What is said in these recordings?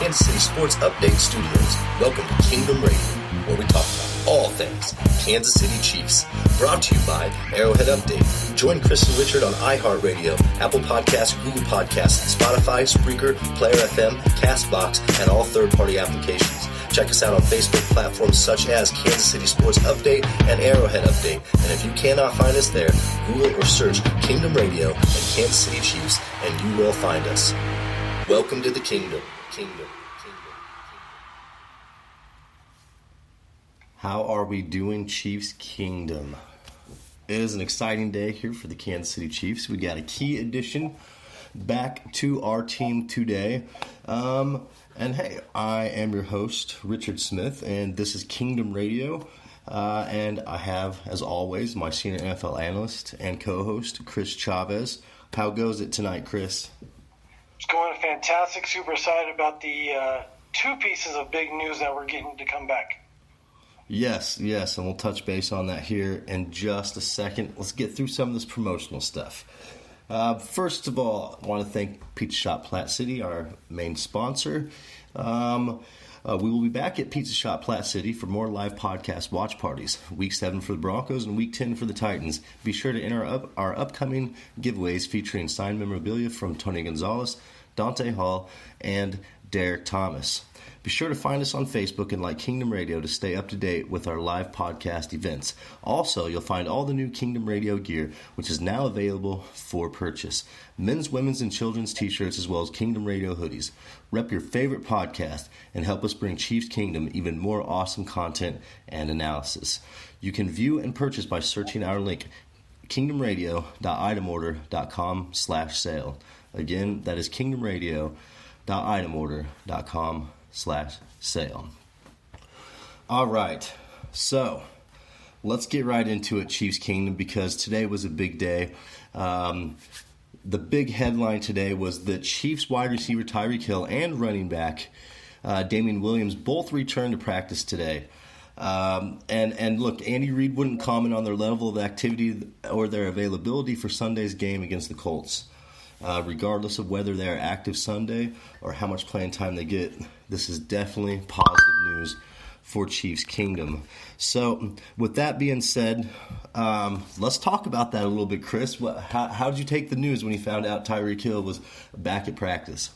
Kansas City Sports Update Studios. Welcome to Kingdom Radio, where we talk about all things Kansas City Chiefs. Brought to you by Arrowhead Update. Join Chris and Richard on iHeartRadio, Apple Podcasts, Google Podcasts, Spotify, Spreaker, Player FM, Castbox, and all third-party applications. Check us out on Facebook platforms such as Kansas City Sports Update and Arrowhead Update. And if you cannot find us there, Google or search Kingdom Radio and Kansas City Chiefs, and you will find us. Welcome to the Kingdom. How are we doing, Chiefs Kingdom? It is an exciting day here for the Kansas City Chiefs. We got a key addition back to our team today. And hey, I am your host, Richard Smith, and this is Kingdom Radio. And I have, as always, my senior NFL analyst and co-host, Chris Chavez. How goes it tonight, Chris? It's going fantastic. Super excited about the two pieces of big news that we're getting to come back. Yes, and we'll touch base on that here in just a second. Let's get through some of this promotional stuff. First of all, I want to thank Pizza Shop Platte City, our main sponsor. We will be back at Pizza Shop Platte City for more live podcast watch parties. Week 7 for the Broncos and Week 10 for the Titans. Be sure to enter our upcoming giveaways featuring signed memorabilia from Tony Gonzalez, Dante Hall, and Derek Thomas. Be sure to find us on Facebook and like Kingdom Radio to stay up to date with our live podcast events. Also, you'll find all the new Kingdom Radio gear, which is now available for purchase. Men's, women's, and children's t-shirts, as well as Kingdom Radio hoodies. Rep your favorite podcast and help us bring Chiefs Kingdom even more awesome content and analysis. You can view and purchase by searching our link, kingdomradio.itemorder.com/sale. Again, that is kingdomradio.itemorder.com/sale. All right, so let's get right into it, Chiefs Kingdom, because today was a big day. The big headline today was that Chiefs wide receiver Tyreek Hill and running back Damian Williams both returned to practice today. And look, Andy Reid wouldn't comment on their level of activity or their availability for Sunday's game against the Colts. Regardless of whether they're active Sunday or how much playing time they get, this is definitely positive news for Chiefs Kingdom. So, with that being said, let's talk about that a little bit, Chris. How did you take the news when you found out Tyreek Hill was back at practice?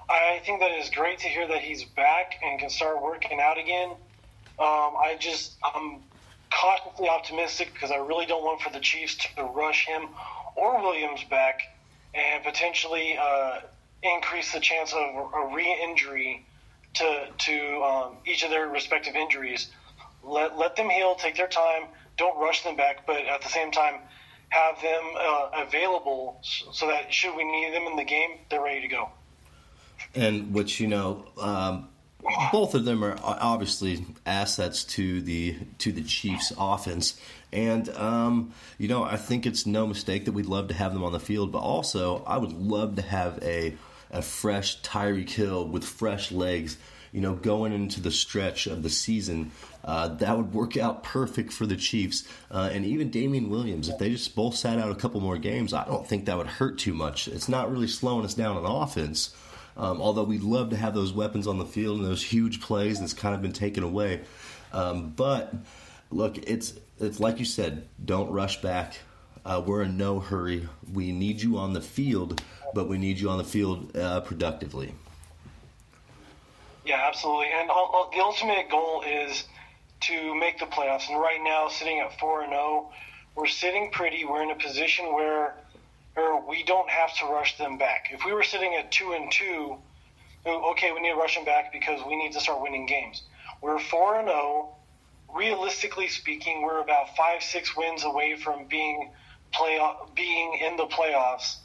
I think that it's great to hear that he's back and can start working out again. I'm cautiously optimistic because I really don't want for the Chiefs to rush him or Williams back and potentially increase the chance of a re-injury to each of their respective injuries. Let them heal, take their time, don't rush them back, but at the same time have them available so that should we need them in the game, they're ready to go. And which, both of them are obviously assets to the Chiefs offense. And, I think it's no mistake that we'd love to have them on the field, but also I would love to have a fresh Tyreek Hill with fresh legs, going into the stretch of the season. That would work out perfect for the Chiefs. And even Damian Williams, if they just both sat out a couple more games, I don't think that would hurt too much. It's not really slowing us down on offense. Although we'd love to have those weapons on the field and those huge plays that's kind of been taken away. But, look, it's like you said, don't rush back. We're in no hurry. We need you on the field, but we need you on the field productively. Yeah, absolutely. And the ultimate goal is to make the playoffs. And right now, sitting at 4-0, we're sitting pretty. We're in a position where we don't have to rush them back. If we were sitting at 2-2, okay, we need to rush them back because we need to start winning games. We're 4-0. Realistically speaking, we're about 5-6 wins away from being in the playoffs.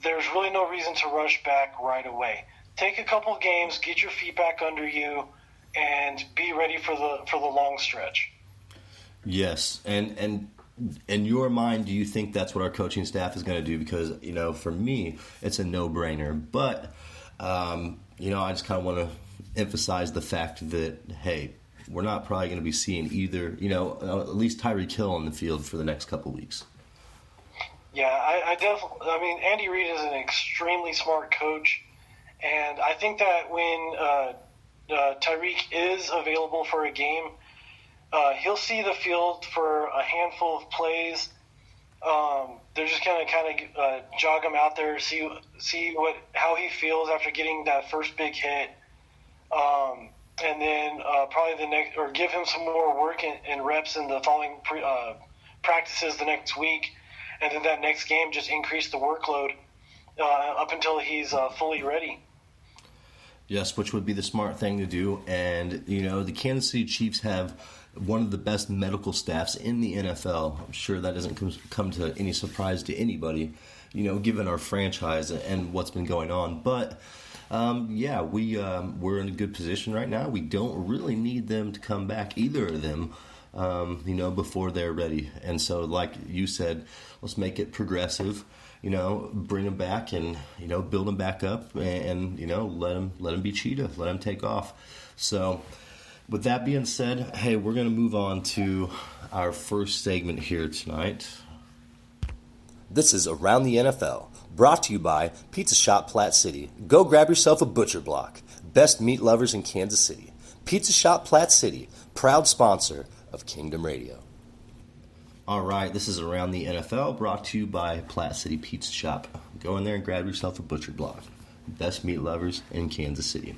There's really no reason to rush back right away. Take a couple of games, get your feet back under you, and be ready for the long stretch. Yes, and in your mind, do you think that's what our coaching staff is going to do? Because, for me, it's a no-brainer. But, I just kind of want to emphasize the fact that, hey, we're not probably going to be seeing either, at least Tyreek Hill on the field for the next couple weeks. Yeah, I definitely – Andy Reid is an extremely smart coach, And I think that when Tyreek is available for a game, he'll see the field for a handful of plays. They're just going to kind of jog him out there, see how he feels after getting that first big hit, and then probably the next, or give him some more work and reps in the following practices the next week, and then that next game just increase the workload up until he's fully ready. Yes, which would be the smart thing to do. And, the Kansas City Chiefs have one of the best medical staffs in the NFL. I'm sure that doesn't come to any surprise to anybody, given our franchise and what's been going on. But, we're in a good position right now. We don't really need them to come back, either of them, before they're ready. And so, like you said, let's make it progressive. Bring them back and, build them back up and let them be Cheetah, let them take off. So with that being said, hey, we're going to move on to our first segment here tonight. This is Around the NFL, brought to you by Pizza Shop Platte City. Go grab yourself a butcher block. Best meat lovers in Kansas City. Pizza Shop Platte City, proud sponsor of Kingdom Radio. All right, this is Around the NFL, brought to you by Platte City Pizza Shop. Go in there and grab yourself a butcher block. Best meat lovers in Kansas City.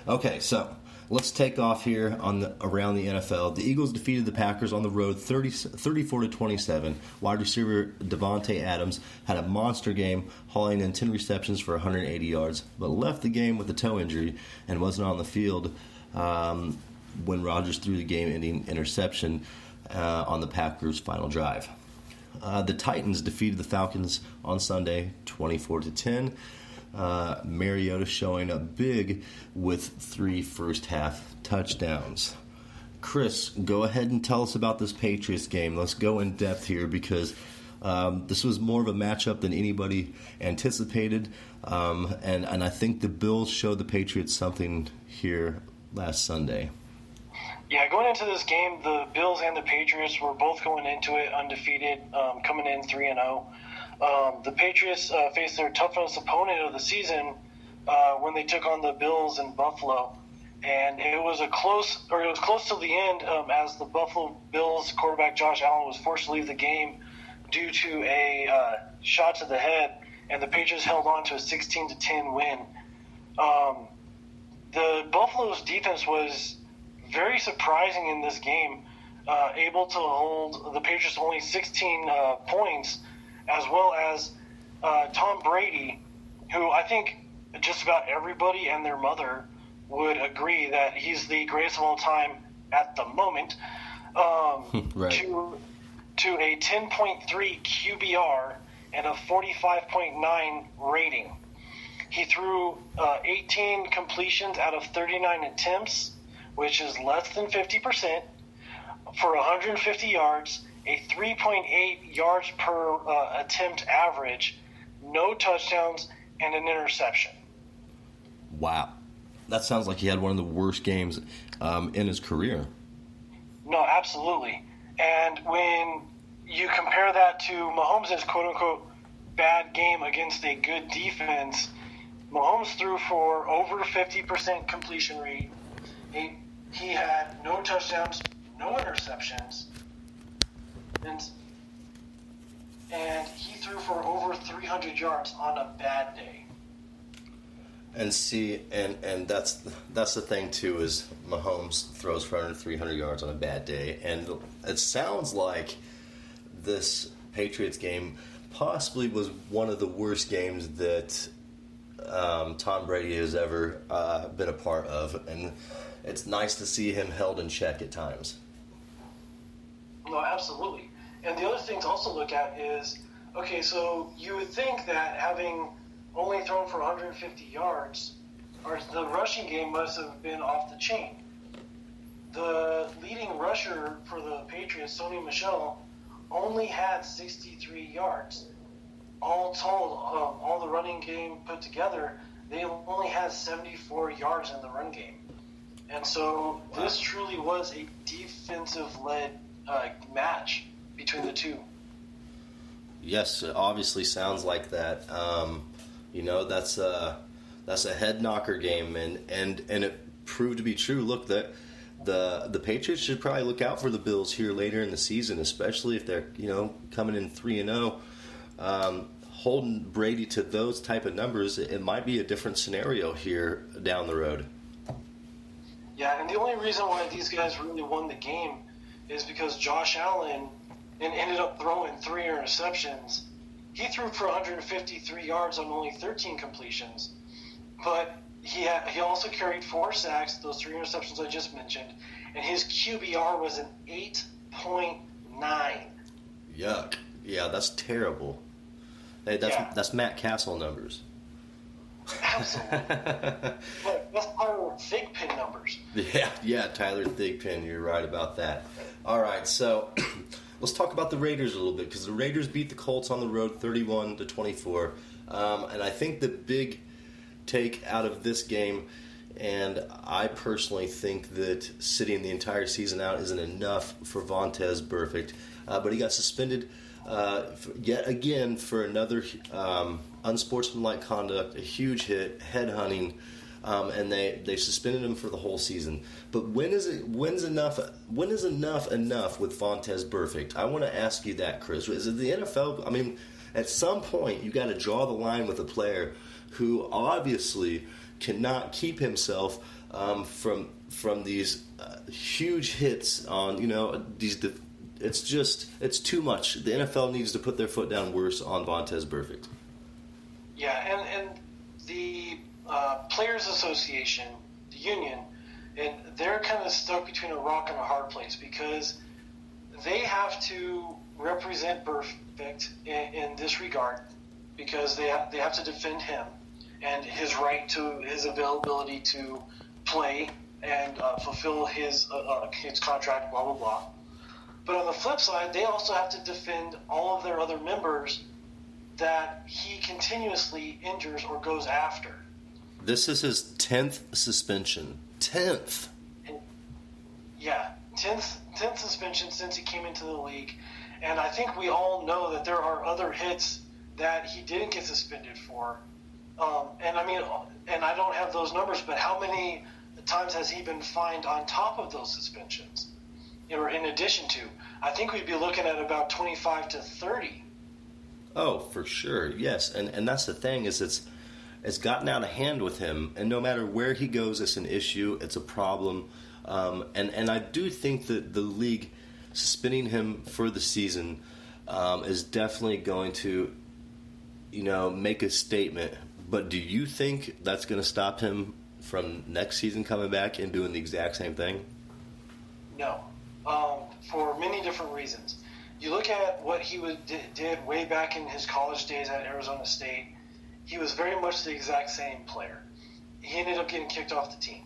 Okay, so let's take off here on Around the NFL. The Eagles defeated the Packers on the road 34-27. Wide receiver Devontae Adams had a monster game, hauling in 10 receptions for 180 yards, but left the game with a toe injury and wasn't on the field when Rodgers threw the game-ending interception on the Packers' final drive. The Titans defeated the Falcons on Sunday 24-10. Mariota showing up big with 3 first-half touchdowns. Chris, go ahead and tell us about this Patriots game. Let's go in depth here because this was more of a matchup than anybody anticipated. And I think the Bills showed the Patriots something here last Sunday. Yeah, going into this game, the Bills and the Patriots were both going into it undefeated, coming in 3-0. The Patriots faced their toughest opponent of the season when they took on the Bills in Buffalo, and it was close till the end as the Buffalo Bills quarterback Josh Allen was forced to leave the game due to a shot to the head, and the Patriots held on to a 16-10 win. The Buffalo's defense was very surprising in this game, able to hold the Patriots only 16 points, as well as Tom Brady, who I think just about everybody and their mother would agree that he's the greatest of all time at the moment, right. to a 10.3 QBR and a 45.9 rating. He threw 18 completions out of 39 attempts, which is less than 50%, for 150 yards, a 3.8 yards per attempt average, no touchdowns, and an interception. Wow. That sounds like he had one of the worst games in his career. No, absolutely. And when you compare that to Mahomes' quote-unquote bad game against a good defense, Mahomes threw for over 50% completion rate. He had no touchdowns, no interceptions, and he threw for over 300 yards on a bad day. And see, and that's the thing too, is Mahomes throws for under 300 yards on a bad day, and it sounds like this Patriots game possibly was one of the worst games that Tom Brady has ever been a part of, and it's nice to see him held in check at times. No, absolutely. And the other thing to also look at is, okay, so you would think that having only thrown for 150 yards, or the rushing game must have been off the chain. The leading rusher for the Patriots, Sony Michel, only had 63 yards. All told, all the running game put together, they only had 74 yards in the run game. And so this truly was a defensive-led match between the two. Yes, it obviously sounds like that. That's That's a head knocker game, and it proved to be true. Look, the Patriots should probably look out for the Bills here later in the season, especially if they're coming in 3-0. Holding Brady to those type of numbers, it might be a different scenario here down the road. Yeah, and the only reason why these guys really won the game is because Josh Allen ended up throwing 3 interceptions. He threw for 153 yards on only 13 completions, but he also carried 4 sacks, those 3 interceptions I just mentioned, and his QBR was an 8.9. Yuck. Yeah, that's terrible. Hey, that's Matt Castle numbers. Absolutely. But that's Tyler Thigpen numbers. Yeah, Tyler Thigpen, you're right about that. All right, so let's talk about the Raiders a little bit, because the Raiders beat the Colts on the road 31-24. And I think the big take out of this game, and I personally think that sitting the entire season out isn't enough for Vontaze Burfict, but he got suspended yet again for another unsportsmanlike conduct, a huge hit, headhunting, and they suspended him for the whole season. But when is enough with Vontaze Burfict? I want to ask you that, Chris. Is it the NFL? I mean, at some point you got to draw the line with a player who obviously cannot keep himself from these huge hits on these. It's too much. The NFL needs to put their foot down worse on Vontaze Burfict. Yeah, and the Players Association, the union, and they're kind of stuck between a rock and a hard place, because they have to represent Burfict in this regard, because they have to defend him and his right to his availability to play and fulfill his contract, blah, blah, blah. But on the flip side, they also have to defend all of their other members that he continuously injures or goes after. This is his 10th suspension. 10th. Yeah, 10th suspension since he came into the league. And I think we all know that there are other hits that he didn't get suspended for. And I don't have those numbers, but how many times has he been fined on top of those suspensions? Or in addition to? I think we'd be looking at about 25 to 30. Oh, for sure, yes. And that's the thing, is it's gotten out of hand with him, and no matter where he goes, it's an issue, it's a problem. And I do think that the league suspending him for the season is definitely going to, make a statement. But do you think that's going to stop him from next season coming back and doing the exact same thing? No. For many different reasons. You look at what he did way back in his college days at Arizona State. He was very much the exact same player. He ended up getting kicked off the team.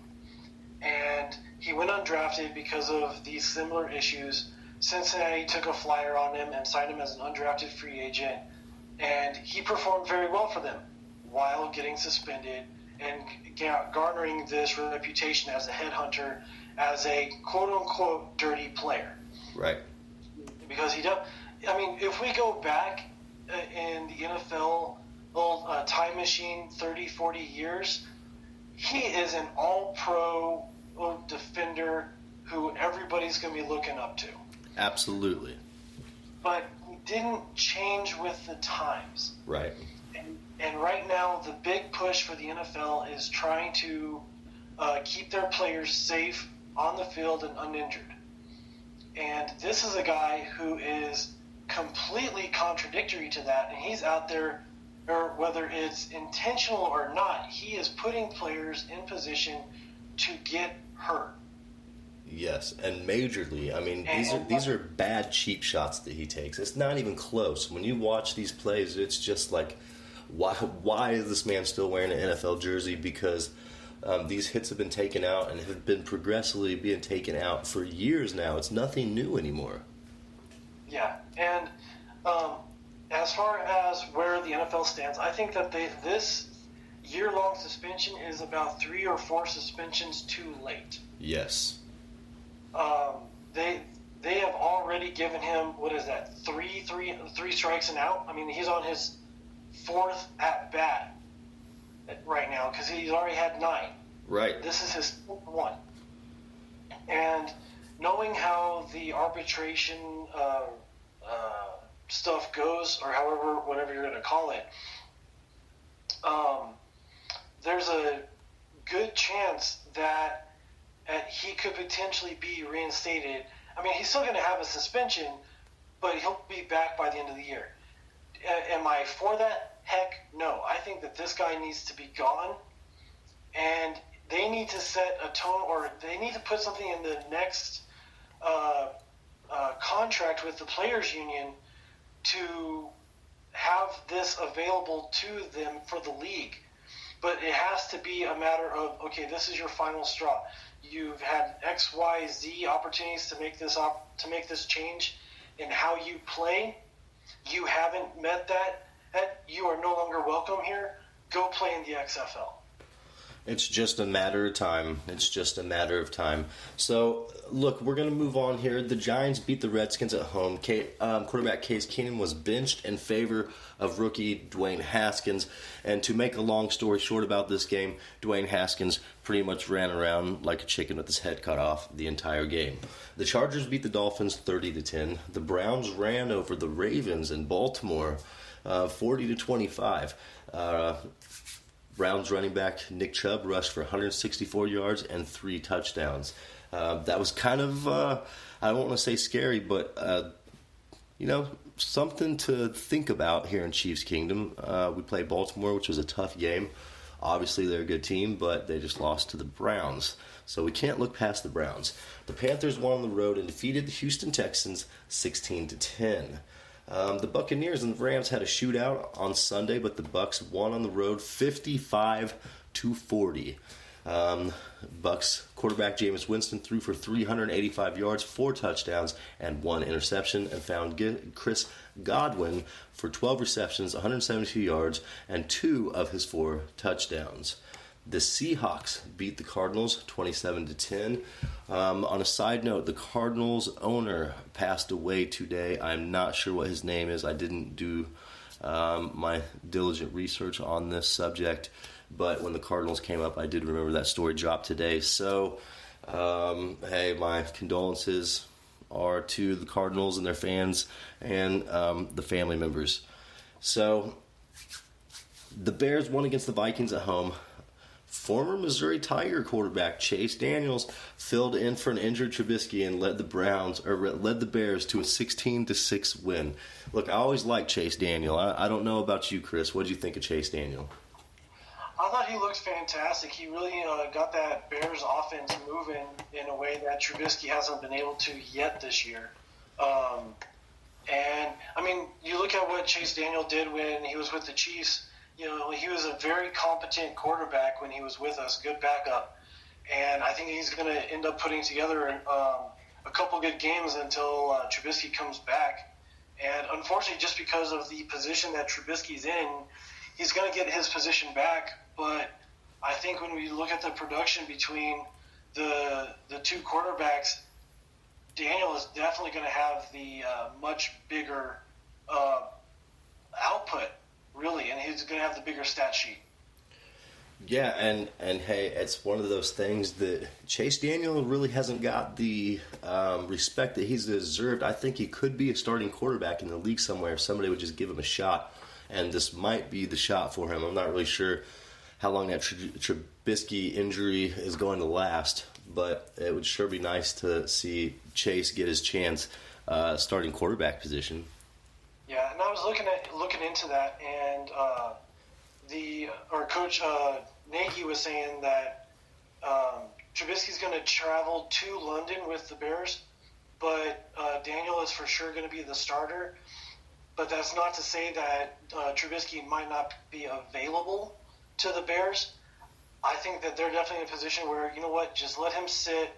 And he went undrafted because of these similar issues. Cincinnati took a flyer on him and signed him as an undrafted free agent. And he performed very well for them while getting suspended and garnering this reputation as a headhunter, as a quote-unquote dirty player. Right. Because he does. I mean, if we go back in the NFL time machine 30, 40 years, he is an all-pro defender who everybody's going to be looking up to. Absolutely. But he didn't change with the times. Right. And right now, the big push for the NFL is trying to keep their players safe on the field and uninjured. And this is a guy who is completely contradictory to that, and he's out there, or whether it's intentional or not, he is putting players in position to get hurt. Yes, and majorly. I mean, these are bad cheap shots that he takes. It's not even close. When you watch these plays, it's just like, why is this man still wearing an NFL jersey? Because these hits have been taken out and have been progressively being taken out for years now. It's nothing new anymore. Yeah, and as far as where the NFL stands, I think that this year-long suspension is about 3 or 4 suspensions too late. Yes. They have already given him, what is that, three strikes and out? I mean, he's on his 4th at bat. right now because he's already had 9. Right. This is his 1. And knowing how the arbitration stuff goes, or whatever you're going to call it, there's a good chance that he could potentially be reinstated. I mean, he's still going to have a suspension, but he'll be back by the end of the year. Am I for that? Heck no. I think that this guy needs to be gone, and they need to set a tone, or they need to put something in the next contract with the players' union to have this available to them for the league. But it has to be a matter of, okay, this is your final straw. You've had X, Y, Z opportunities to make this change in how you play. You haven't met that. You are no longer welcome here. Go play in the XFL. It's just a matter of time. So, look, we're going to move on here. The Giants beat the Redskins at home. Quarterback Case Keenum was benched in favor of rookie Dwayne Haskins. And to make a long story short about this game, Dwayne Haskins pretty much ran around like a chicken with his head cut off the entire game. The Chargers beat the Dolphins 30-10. The Browns ran over the Ravens in Baltimore 40-25. Browns running back Nick Chubb rushed for 164 yards and 3 touchdowns. That was kind of, I don't want to say scary, but, something to think about here in Chiefs Kingdom. We played Baltimore, which was a tough game. Obviously, they're a good team, but they just lost to the Browns. So we can't look past the Browns. The Panthers won on the road and defeated the Houston Texans 16-10. The Buccaneers and the Rams had a shootout on Sunday, but the Bucs won on the road 55-40. Bucs quarterback Jameis Winston threw for 385 yards, 4 touchdowns, and 1 interception, and found Chris Godwin for 12 receptions, 172 yards, and 2 of his 4 touchdowns. The Seahawks beat the Cardinals 27-10. On a side note, the Cardinals owner passed away today. I'm not sure what his name is. I didn't do my diligent research on this subject, but when the Cardinals came up, I did remember that story dropped today. So, hey, my condolences are to the Cardinals and their fans and the family members. So, the Bears won against the Vikings at home. Former Missouri Tiger quarterback Chase Daniels filled in for an injured Trubisky and led the Bears to a 16-6 win. Look, I always liked Chase Daniel. I don't know about you, Chris. What did you think of Chase Daniel? I thought he looked fantastic. He really got that Bears offense moving in a way that Trubisky hasn't been able to yet this year. And, I mean, you look at what Chase Daniel did when he was with the Chiefs. You know, he was a very competent quarterback when he was with us, good backup. And I think he's going to end up putting together a couple good games until Trubisky comes back. And unfortunately, just because of the position that Trubisky's in, he's going to get his position back. But I think when we look at the production between the two quarterbacks, Daniel is definitely going to have the much bigger output, really, and he's going to have the bigger stat sheet. Yeah, and hey, it's one of those things that Chase Daniel really hasn't got the respect that he's deserved. I think he could be a starting quarterback in the league somewhere if somebody would just give him a shot, and this might be the shot for him. I'm not really sure how long that Trubisky injury is going to last, but it would sure be nice to see Chase get his chance starting quarterback position. Yeah, and I was looking into that, and Coach Nagy was saying that Trubisky's going to travel to London with the Bears, but Daniel is for sure going to be the starter. But that's not to say that Trubisky might not be available to the Bears. I think that they're definitely in a position where, you know what, just let him sit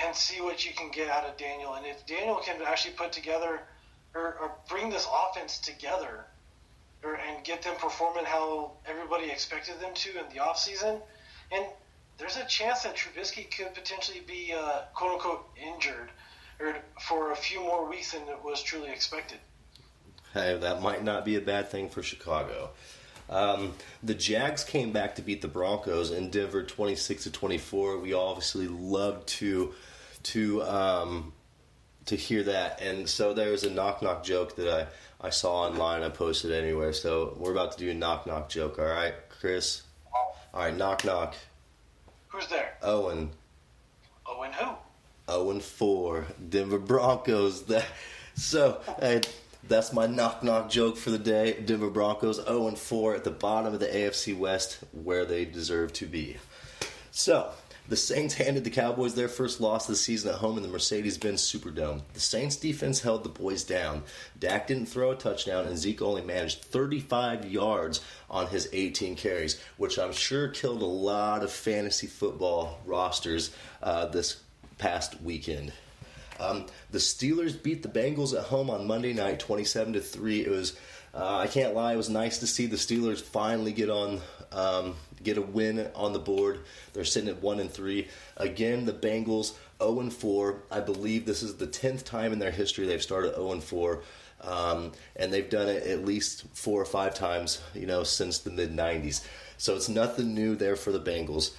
and see what you can get out of Daniel. And if Daniel can actually put together or bring this offense together and get them performing how everybody expected them to in the offseason, and there's a chance that Trubisky could potentially be quote-unquote injured or for a few more weeks than it was truly expected. Hey, that might not be a bad thing for Chicago. The Jags came back to beat the Broncos in Denver 26-24. We obviously love to hear that. And so there was a knock-knock joke that I saw online. I posted anywhere. So we're about to do a knock-knock joke. All right, Chris? All right, knock-knock. Who's there? Owen. Owen who? 0-4, Denver Broncos. That's my knock-knock joke for the day. Denver Broncos 0-4 at the bottom of the AFC West, where they deserve to be. So, the Saints handed the Cowboys their first loss of the season at home in the Mercedes-Benz Superdome. The Saints defense held the boys down. Dak didn't throw a touchdown, and Zeke only managed 35 yards on his 18 carries, which I'm sure killed a lot of fantasy football rosters this past weekend. The Steelers beat the Bengals at home on Monday night, 27-3. It was, I can't lie, it was nice to see the Steelers finally get a win on the board. They're sitting at 1-3. Again, the Bengals 0-4. I believe this is the 10th time in their history they've started 0-4. And they've done it at least 4 or 5 times, since the mid-90s. So it's nothing new there for the Bengals.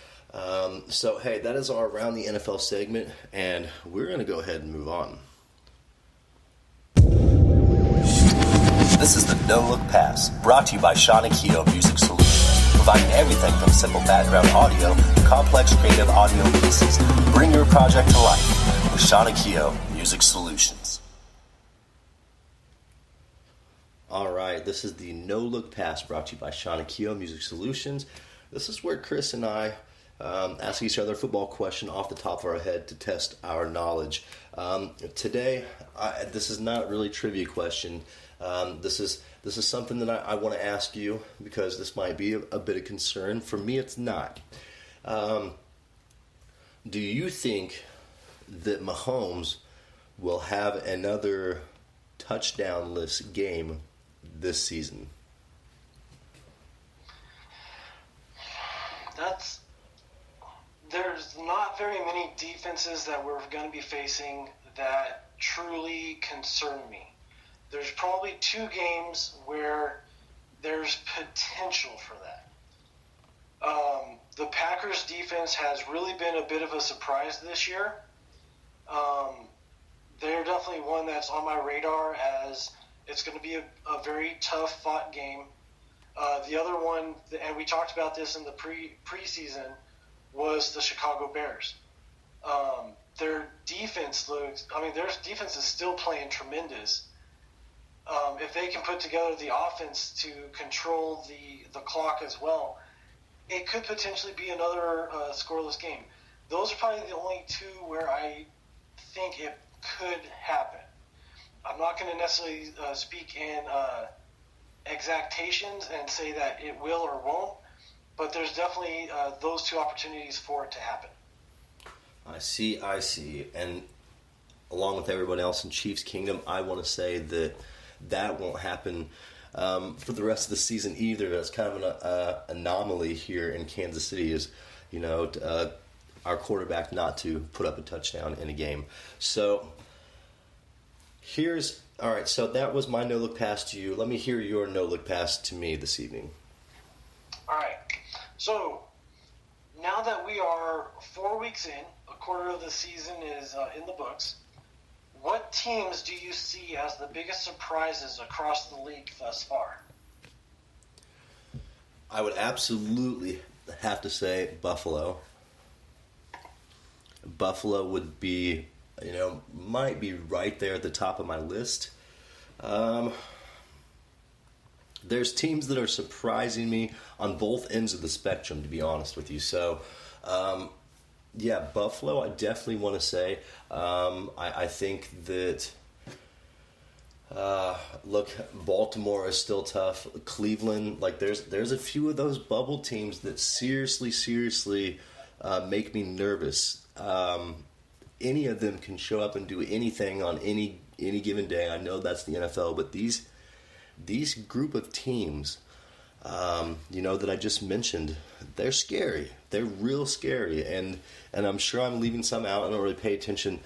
So, hey, that is our Around the NFL segment, and we're going to go ahead and move on. This is the No Look Pass, brought to you by Sean and Keto Music Solutions, providing everything from simple background audio to complex creative audio pieces. Bring your project to life with Sean and Keto Music Solutions. All right, this is the No Look Pass, brought to you by Sean and Keto Music Solutions. This is where Chris and I ask each other a football question off the top of our head to test our knowledge. Today, this is not really a trivia question. This is something that I want to ask you because this might be a bit of concern. For me, it's not. Do you think that Mahomes will have another touchdown-less game this season? There's not very many defenses that we're going to be facing that truly concern me. There's probably 2 games where there's potential for that. The Packers defense has really been a bit of a surprise this year. They're definitely one that's on my radar, as it's going to be a very tough fought game. The other one, and we talked about this in the preseason, was the Chicago Bears. Their defense is still playing tremendous. If they can put together the offense to control the clock as well, it could potentially be another scoreless game. Those are probably the only 2 where I think it could happen. I'm not going to necessarily speak in exactations and say that it will or won't, but there's definitely those 2 opportunities for it to happen. I see. And along with everyone else in Chiefs Kingdom, I want to say that won't happen for the rest of the season either. That's kind of an anomaly here in Kansas City, is our quarterback not to put up a touchdown in a game. So all right, so that was my no-look pass to you. Let me hear your no-look pass to me this evening. All right. So now that we are 4 weeks in, a quarter of the season is in the books, what teams do you see as the biggest surprises across the league thus far? I would absolutely have to say Buffalo. Buffalo would be, might be right there at the top of my list. There's teams that are surprising me on both ends of the spectrum, to be honest with you. So, Buffalo, I definitely want to say. I think that, Baltimore is still tough. Cleveland, there's a few of those bubble teams that seriously make me nervous. Any of them can show up and do anything on any given day. I know that's the NFL, but these group of teams, that I just mentioned, they're scary. They're real scary, and I'm sure I'm leaving some out. I don't really pay attention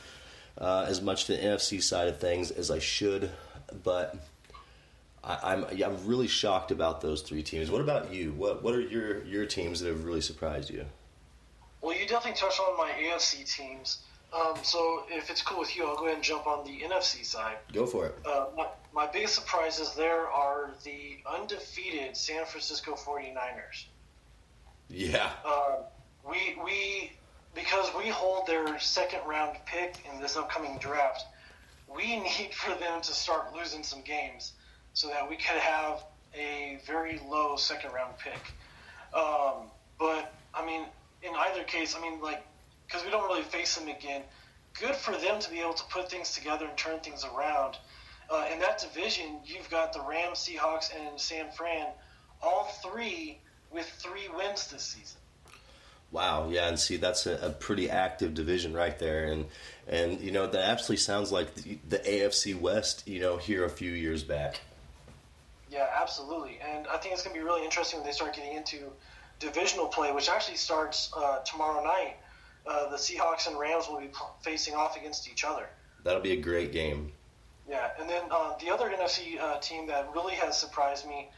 as much to the NFC side of things as I should, but I'm really shocked about those three teams. What about you? What are your teams that have really surprised you? Well, you definitely touched on my AFC teams. So if it's cool with you, I'll go ahead and jump on the NFC side. Go for it. My biggest surprises there are the undefeated San Francisco 49ers. Yeah. Because we hold their second round pick in this upcoming draft, we need for them to start losing some games so that we could have a very low second round pick. But I mean, in either case, because we don't really face them again, good for them to be able to put things together and turn things around. In that division, you've got the Rams, Seahawks, and San Fran, all three with 3 wins this season. Wow, yeah, and see, that's a pretty active division right there, and that absolutely sounds like the AFC West, here a few years back. Yeah, absolutely, and I think it's going to be really interesting when they start getting into divisional play, which actually starts tomorrow night. The Seahawks and Rams will be facing off against each other. That'll be a great game. Yeah, and then the other NFC team that really has surprised me,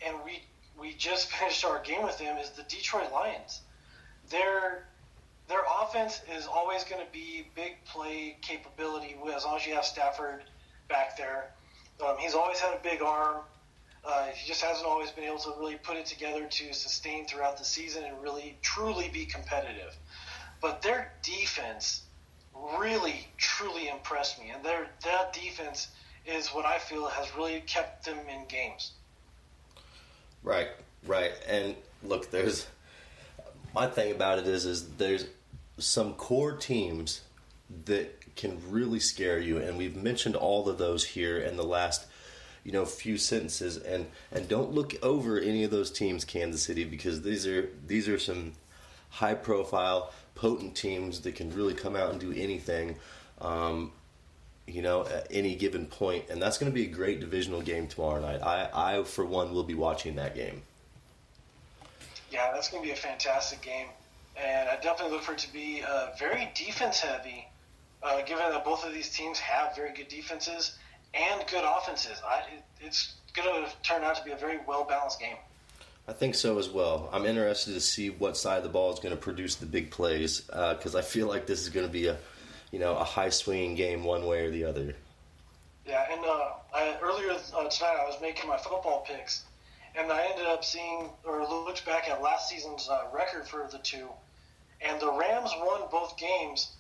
and we just finished our game with them, is the Detroit Lions. Their offense is always going to be big play capability as long as you have Stafford back there. He's always had a big arm. He just hasn't always been able to really put it together to sustain throughout the season and really truly be competitive. But their defense really, truly impressed me. And that defense is what I feel has really kept them in games. Right. And look, my thing about it is there's some core teams that can really scare you, and we've mentioned all of those here in the last few sentences, and don't look over any of those teams, Kansas City, because these are some high profile, potent teams that can really come out and do anything at any given point, and that's going to be a great divisional game tomorrow night. I for one will be watching that game. Yeah, that's going to be a fantastic game, and I definitely look for it to be very defense-heavy, given that both of these teams have very good defenses and good offenses. It's going to turn out to be a very well-balanced game. I think so as well. I'm interested to see what side of the ball is going to produce the big plays, because I feel like this is going to be a high-swinging game one way or the other. Yeah, and earlier tonight I was making my football picks, and I ended up looked back at last season's record for the two, and the Rams won both games,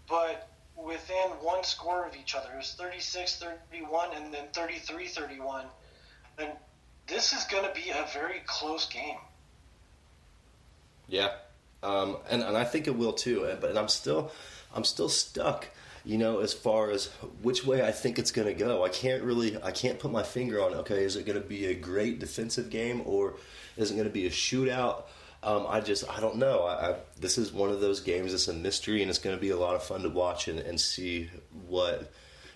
but within one score of each other. It was 36-31 and then 33-31. And this is going to be a very close game. Yeah, and I think it will too. But I'm still stuck, as far as which way I think it's going to go. I can't put my finger on, okay, is it going to be a great defensive game or is it going to be a shootout? I don't know. This is one of those games. It's a mystery, and it's going to be a lot of fun to watch and see what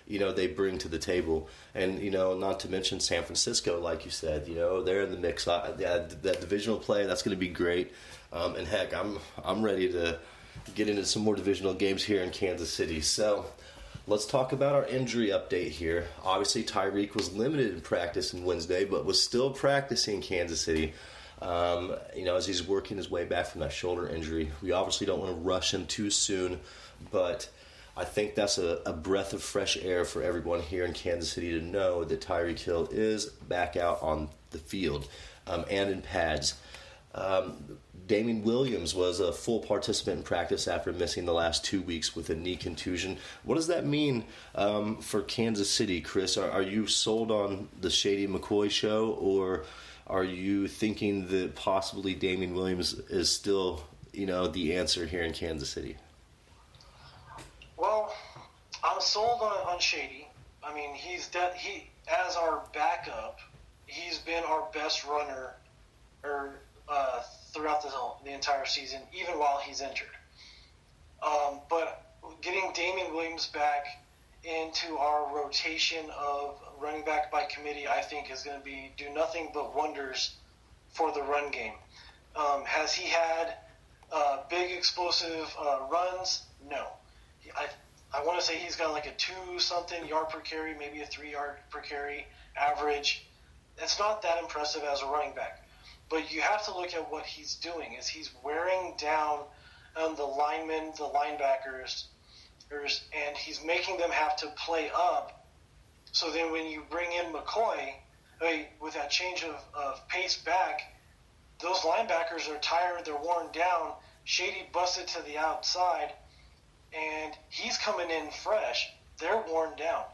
they bring to the table. And not to mention San Francisco, like you said, they're in the mix. That divisional play, that's going to be great. And heck, I'm ready to get into some more divisional games here in Kansas City. So let's talk about our injury update here. Obviously, Tyreek was limited in practice on Wednesday, but was still practicing in Kansas City. As he's working his way back from that shoulder injury. We obviously don't want to rush him too soon, but I think that's a breath of fresh air for everyone here in Kansas City to know that Tyreek Hill is back out on the field and in pads. Damien Williams was a full participant in practice after missing the last 2 weeks with a knee contusion. What does that mean for Kansas City, Chris? Are you sold on the Shady McCoy show, or are you thinking that possibly Damien Williams is still, the answer here in Kansas City? Well, I'm sold on Shady. I mean, he as our backup, he's been our best runner throughout the entire season, even while he's injured. But getting Damien Williams back into our rotation of running back by committee, I think is going to do nothing but wonders for the run game. Has he had big explosive runs? No. I want to say he's got like a 2-something yard per carry, maybe a 3 yard per carry average. it's not that impressive as a running back. But you have to look at what he's doing. Is he's wearing down the linemen, the linebackers, and he's making them have to play up. So then when you bring in McCoy, with that change of pace back, those linebackers are tired, they're worn down. Shady busted to the outside, and he's coming in fresh. They're worn down.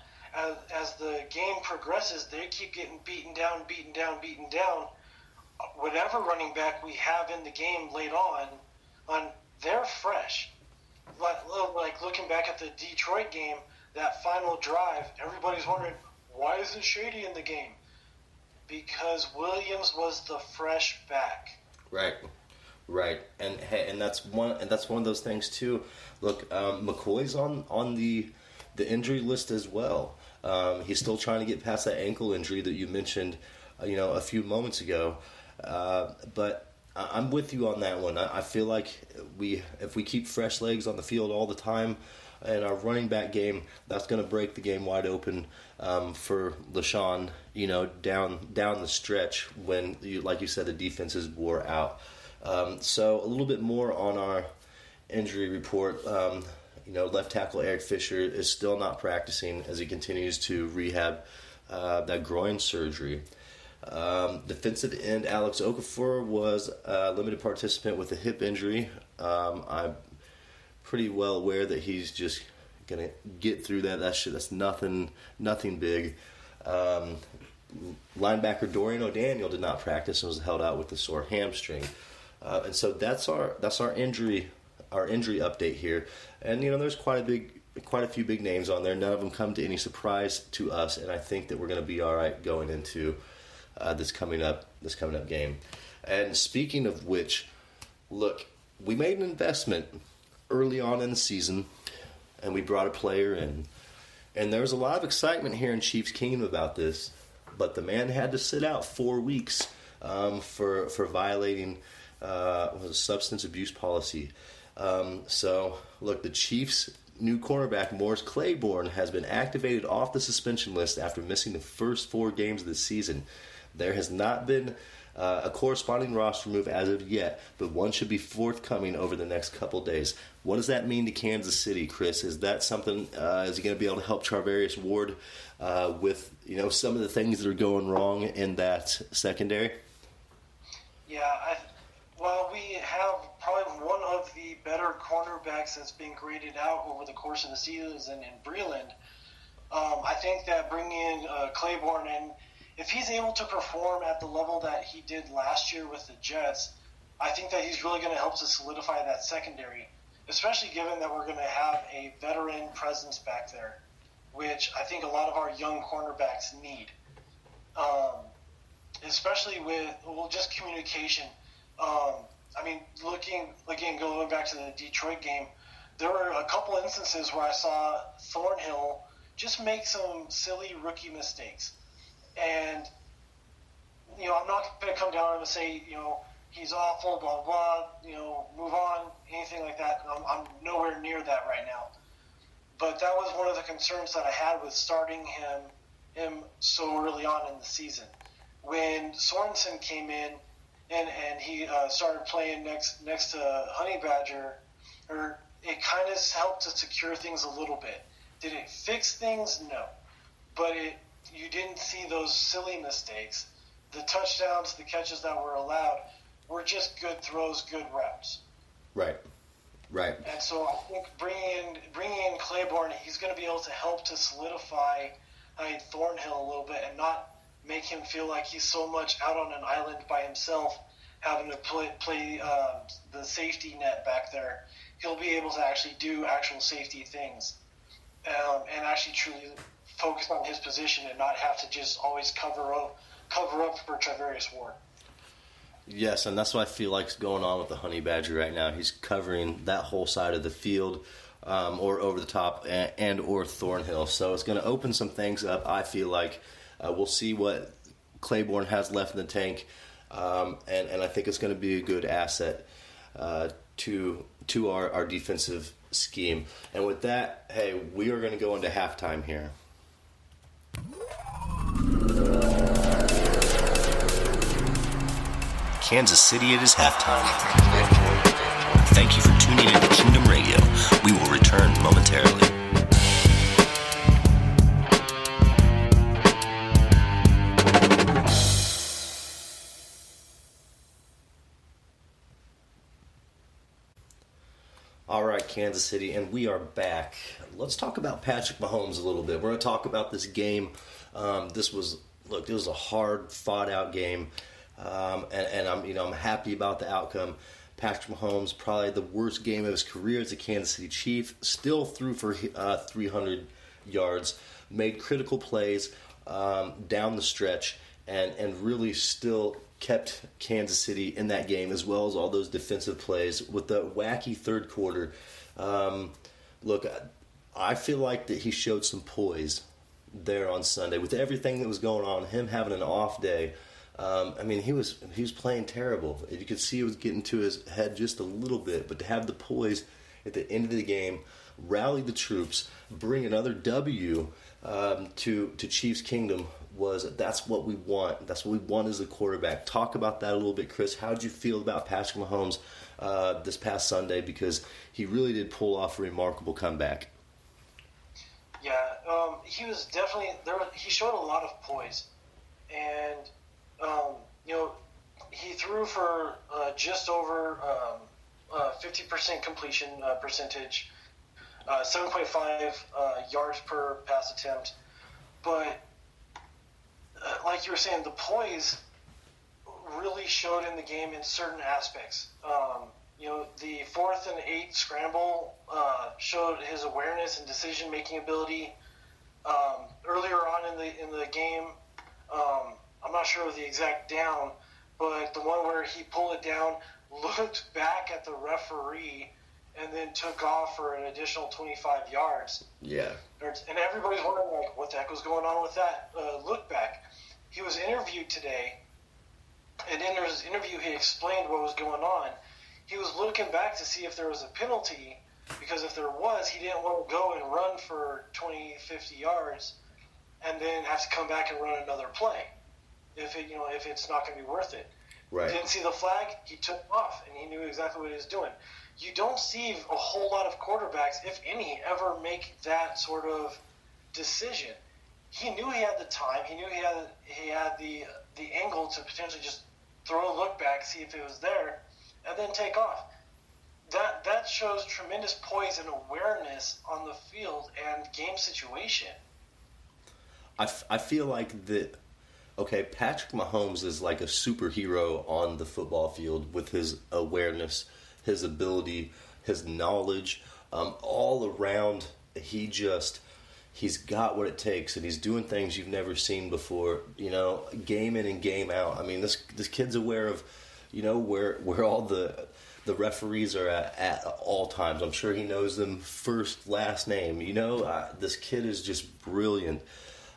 As the game progresses, they keep getting beaten down. Whatever running back we have in the game late on, they're fresh. Like looking back at the Detroit game, that final drive, everybody's wondering, why isn't Shady in the game? Because Williams was the fresh back. Right, and that's one of those things too. Look, McCoy's on the injury list as well. He's still trying to get past that ankle injury that you mentioned, a few moments ago. But I'm with you on that one. I feel like if we keep fresh legs on the field all the time in our running back game, that's going to break the game wide open for LaShawn, down the stretch when, like you said, the defense is wore out. So a little bit more on our injury report. Left tackle Eric Fisher is still not practicing as he continues to rehab that groin surgery. Defensive end Alex Okafor was a limited participant with a hip injury. I'm pretty well aware that he's just going to get through that. That's nothing big. Linebacker Dorian O'Daniel did not practice and was held out with a sore hamstring. And so that's our injury update here. And there's quite a few big names on there. None of them come to any surprise to us, and I think that we're going to be all right going into this coming up game. And speaking of which, look, we made an investment early on in the season, and we brought a player in, and there was a lot of excitement here in Chiefs Kingdom about this, but the man had to sit out 4 weeks for violating a substance abuse policy. So, look, the Chiefs' new cornerback, Morris Claiborne, has been activated off the suspension list after missing the first 4 games of the season. There has not been a corresponding roster move as of yet, but one should be forthcoming over the next couple days. What does that mean to Kansas City, Chris? Is that something, is he going to be able to help Charvarius Ward with some of the things that are going wrong in that secondary? Yeah, well, we have probably one of the better cornerbacks that's been graded out over the course of the season in Breland. I think that bringing in Claiborne, and if he's able to perform at the level that he did last year with the Jets, I think that he's really going to help to solidify that secondary, especially given that we're going to have a veteran presence back there, which I think a lot of our young cornerbacks need, especially with just communication. Going back to the Detroit game, there were a couple instances where I saw Thornhill just make some silly rookie mistakes. And, I'm not going to come down and say, he's awful, blah, blah, move on, anything like that. I'm nowhere near that right now. But that was one of the concerns that I had with starting him so early on in the season. When Sorensen came in, and he started playing next to Honey Badger, it kind of helped to secure things a little bit. Did it fix things? No. But you didn't see those silly mistakes. The touchdowns, the catches that were allowed were just good throws, good routes. Right. And so I think bringing in Claiborne, he's going to be able to help to solidify Thornhill a little bit and not make him feel like he's so much out on an island by himself, having to play the safety net back there. He'll be able to actually do actual safety things and actually truly focus on his position and not have to just always cover up for Charvarius Ward. Yes, and that's what I feel like is going on with the Honey Badger right now. He's covering that whole side of the field, or over the top, and or Thornhill. So it's going to open some things up. I feel like we'll see what Claiborne has left in the tank, and I think it's going to be a good asset to our defensive scheme. And with that, hey, we are going to go into halftime here. Kansas City, it is halftime. Thank you for tuning in to Kingdom Radio. We will return momentarily. All right, Kansas City, and we are back. Let's talk about Patrick Mahomes a little bit. We're going to talk about this game. It was a hard, fought-out game, and I'm happy about the outcome. Patrick Mahomes, probably the worst game of his career as a Kansas City Chief, still threw for 300 yards, made critical plays down the stretch, and really still kept Kansas City in that game, as well as all those defensive plays with the wacky third quarter. Look, I feel like that he showed some poise there on Sunday with everything that was going on. Him having an off day. He was playing terrible. You could see it was getting to his head just a little bit, but to have the poise at the end of the game, rally the troops, bring another W to Chiefs Kingdom. That's what we want. That's what we want as a quarterback. Talk about that a little bit, Chris. How did you feel about Patrick Mahomes this past Sunday? Because he really did pull off a remarkable comeback. Yeah, he was definitely there. He showed a lot of poise, and he threw for just over 50% completion percentage, 7.5 yards per pass attempt, but. Like you were saying, the poise really showed in the game in certain aspects. The 4th and 8 scramble showed his awareness and decision-making ability. Earlier on in the game, I'm not sure of the exact down, but the one where he pulled it down, looked back at the referee, and then took off for an additional 25 yards. Yeah. And everybody's wondering, like, what the heck was going on with that look back. He was interviewed today, and in his interview he explained what was going on. He was looking back to see if there was a penalty, because if there was, he didn't want to go and run for 20, 50 yards and then have to come back and run another play if it's not going to be worth it. Right. Didn't see the flag, he took off, and he knew exactly what he was doing. You don't see a whole lot of quarterbacks, if any, ever make that sort of decision. He knew he had the time. He knew he had the angle to potentially just throw a look back, see if it was there, and then take off. That shows tremendous poise and awareness on the field and game situation. I feel like that. Okay, Patrick Mahomes is like a superhero on the football field with his awareness, his ability, his knowledge, all around. He's got what it takes, and he's doing things you've never seen before. Game in and game out. I mean, this kid's aware of, where all the referees are at all times. I'm sure he knows them first, last name. This kid is just brilliant.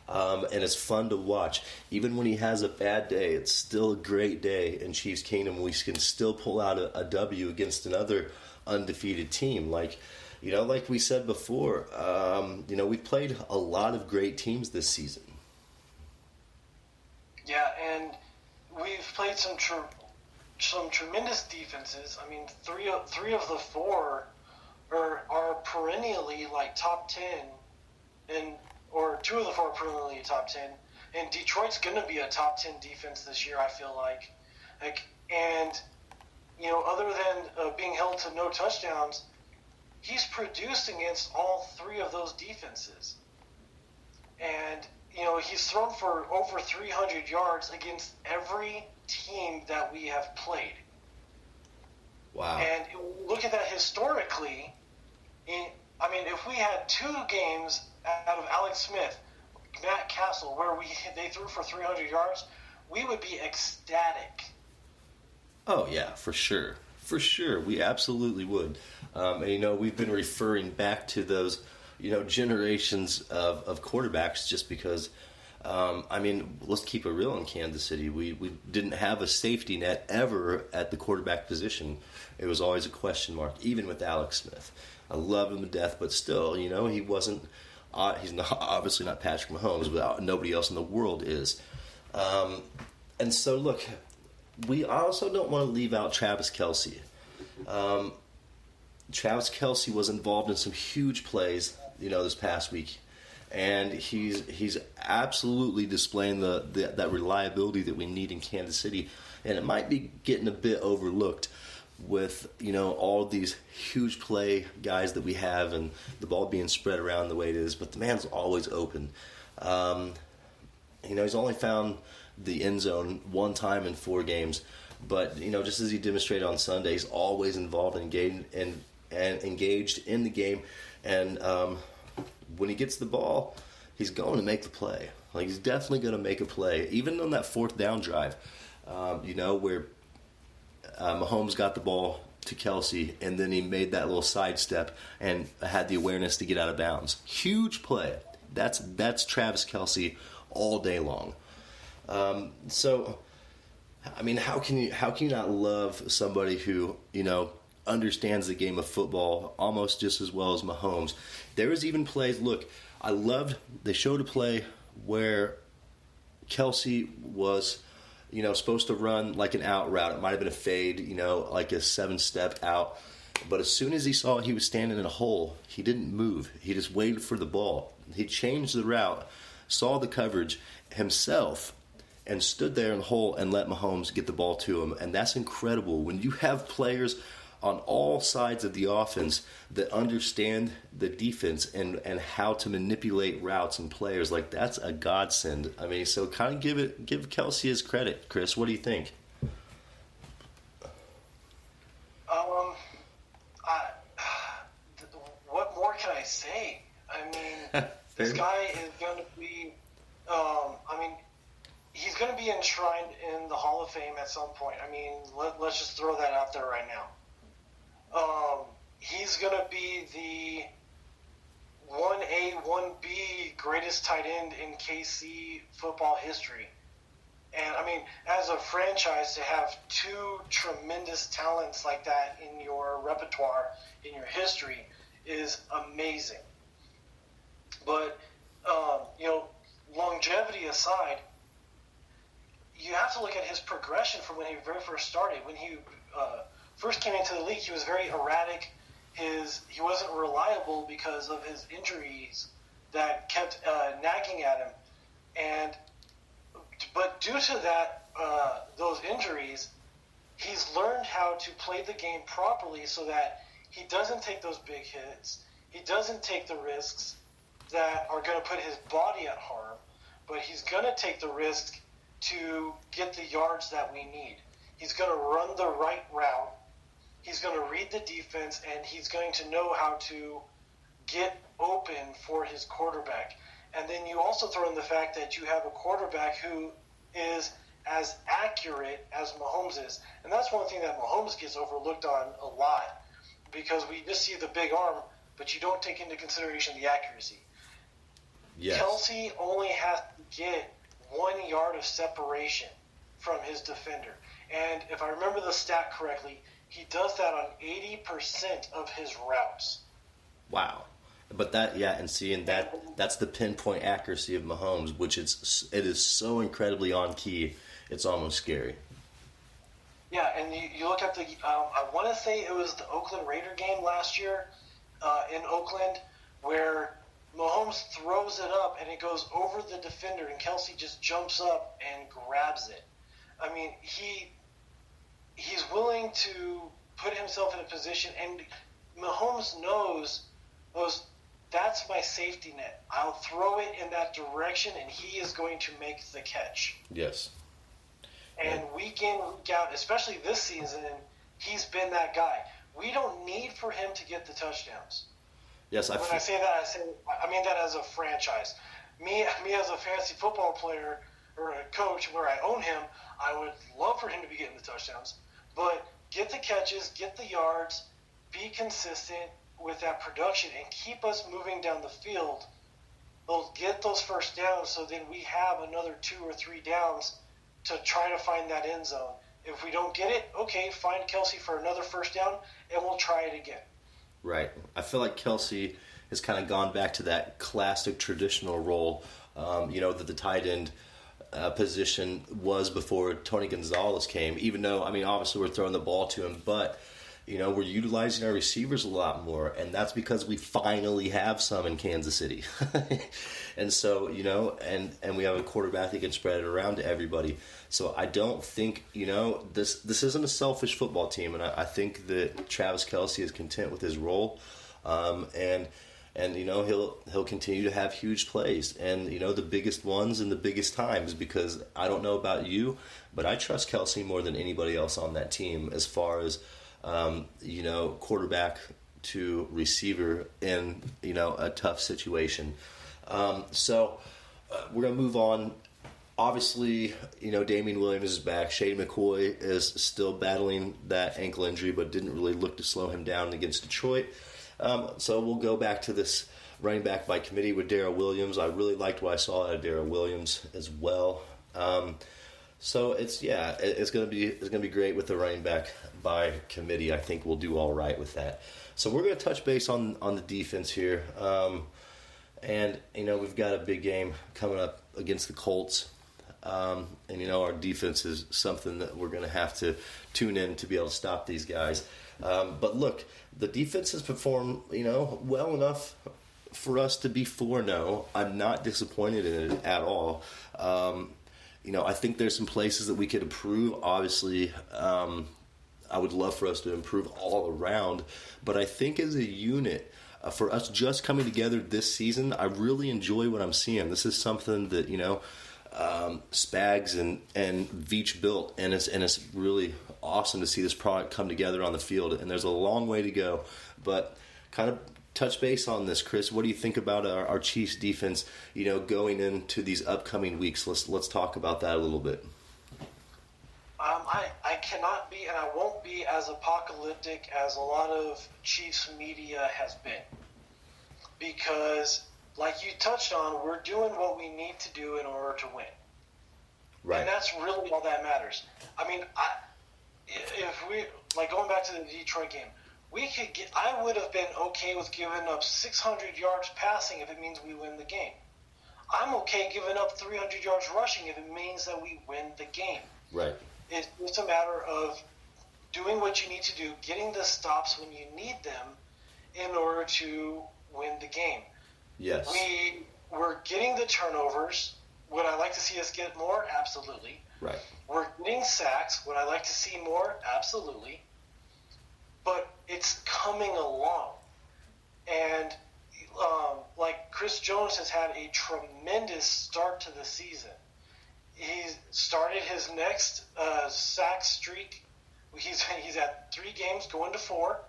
And it's fun to watch. Even when he has a bad day, it's still a great day in Chiefs Kingdom. We can still pull out a W against another undefeated team. Like we said before, we've played a lot of great teams this season. Yeah, and we've played some tremendous defenses. I mean, three of the four are perennially like top 10, or 2 of the 4 are perennially top 10. And Detroit's going to be a top 10 defense this year, I feel like. Other than being held to no touchdowns, he's produced against all 3 of those defenses. And, he's thrown for over 300 yards against every team that we have played. Wow. And look at that historically. If we had 2 games out of Alex Smith, Matt Castle, where they threw for 300 yards, we would be ecstatic. Oh, yeah, for sure. For sure, we absolutely would. We've been referring back to those, generations of quarterbacks just because, let's keep it real in Kansas City. We didn't have a safety net ever at the quarterback position. It was always a question mark, even with Alex Smith. I love him to death, but still, he wasn't. He's not obviously not Patrick Mahomes, but nobody else in the world is. And so, look, I also don't want to leave out Travis Kelce. Travis Kelce was involved in some huge plays, this past week, and he's absolutely displaying that reliability that we need in Kansas City, and it might be getting a bit overlooked with all these huge play guys that we have and the ball being spread around the way it is, but the man's always open. He's only found the end zone one time in 4 games, but just as he demonstrated on Sunday, he's always involved and engaged in the game, and when he gets the ball, he's going to make the play. Like, he's definitely going to make a play, even on that 4th down drive, where Mahomes got the ball to Kelce, and then he made that little sidestep and had the awareness to get out of bounds. Huge play. That's Travis Kelce all day long. So, I mean, how can you not love somebody who understands the game of football almost just as well as Mahomes? There was even plays. Look, they showed a play where Kelce was supposed to run like an out route. It might have been a fade, like a 7-step out. But as soon as he saw he was standing in a hole, he didn't move. He just waited for the ball. He changed the route, saw the coverage himself, and stood there in the hole and let Mahomes get the ball to him. And that's incredible. When you have players on all sides of the offense that understand the defense and how to manipulate routes and players, like, that's a godsend. I mean, so kind of give Kelce his credit. Chris, what do you think? What more can I say? I mean, this guy is going to be, he's going to be enshrined in the Hall of Fame at some point. I mean, let's just throw that out there right now. He's going to be the 1A, 1B greatest tight end in KC football history. And, I mean, as a franchise, to have 2 tremendous talents like that in your repertoire, in your history, is amazing. But, longevity aside, you have to look at his progression from when he very first started. When he first came into the league, he was very erratic. He wasn't reliable because of his injuries that kept nagging at him. But due to that, those injuries, he's learned how to play the game properly so that he doesn't take those big hits. He doesn't take the risks that are going to put his body at harm, but he's going to take the risk to get the yards that we need. He's going to run the right route. He's going to read the defense, and he's going to know how to get open for his quarterback. And then you also throw in the fact that you have a quarterback who is as accurate as Mahomes is. And that's one thing that Mahomes gets overlooked on a lot, because we just see the big arm, but you don't take into consideration the accuracy. Yes. Kelce only has to get 1 yard of separation from his defender. And if I remember the stat correctly, he does that on 80% of his routes. Wow. But that's the pinpoint accuracy of Mahomes, which it is so incredibly on key, it's almost scary. Yeah, and you look at the, I want to say it was the Oakland Raider game last year in Oakland, where Mahomes throws it up and it goes over the defender, and Kelce just jumps up and grabs it. I mean, he's willing to put himself in a position, and Mahomes knows that's my safety net. I'll throw it in that direction, and he is going to make the catch. Yes. And week in, week out, especially this season, he's been that guy. We don't need for him to get the touchdowns. Yes, when I say that, I mean that as a franchise. Me as a fantasy football player or a coach where I own him, I would love for him to be getting the touchdowns. But get the catches, get the yards, be consistent with that production, and keep us moving down the field. They'll get those first downs, so then we have another 2 or 3 downs to try to find that end zone. If we don't get it, okay, find Kelce for another first down, and we'll try it again. Right. I feel like Kelce has kind of gone back to that classic traditional role, that the tight end position was before Tony Gonzalez came, even though, I mean, obviously we're throwing the ball to him, but, you know, we're utilizing our receivers a lot more, and that's because we finally have some in Kansas City. And so, you know, and we have a quarterback that can spread it around to everybody. So I don't think, you know, this isn't a selfish football team, and I think that Travis Kelce is content with his role, and you know, he'll continue to have huge plays, and you know, the biggest ones and the biggest times, because I don't know about you, but I trust Kelce more than anybody else on that team as far as you know, quarterback to receiver in, you know, a tough situation. So we're gonna move on. Obviously, you know, Damian Williams is back. Shady McCoy is still battling that ankle injury, but didn't really look to slow him down against Detroit. So we'll go back to this running back by committee with Darrell Williams. I really liked what I saw out of Darrell Williams as well. So it's gonna be great with the running back by committee. I think we'll do all right with that. So we're gonna touch base on the defense here, and you know, we've got a big game coming up against the Colts. And you know, our defense is something that we're gonna have to tune in to be able to stop these guys. But look, the defense has performed, you know, well enough for us to be 4-0. I'm not disappointed in it at all. You know, I think there's some places that we could improve. Obviously, I would love for us to improve all around. But I think as a unit, for us just coming together this season, I really enjoy what I'm seeing. This is something that, you know, Spags and Veach built, and it's really awesome to see this product come together on the field. And there's a long way to go, but kind of touch base on this, Chris. What do you think about our Chiefs defense, you know, going into these upcoming weeks? Let's talk about that a little bit. I cannot be, and I won't be as apocalyptic as a lot of Chiefs media has been, because like you touched on, we're doing what we need to do in order to win. Right. And that's really all that matters. I mean, if we, like going back to the Detroit game, I would have been okay with giving up 600 yards passing if it means we win the game. I'm okay giving up 300 yards rushing if it means that we win the game. Right. It's a matter of doing what you need to do, getting the stops when you need them in order to win the game. Yes. We're getting the turnovers. Would I like to see us get more? Absolutely. Right. We're getting sacks. Would I like to see more? Absolutely. But it's coming along. And like Chris Jones has had a tremendous start to the season. He's started his next sack streak. He's at 3 games, going to 4.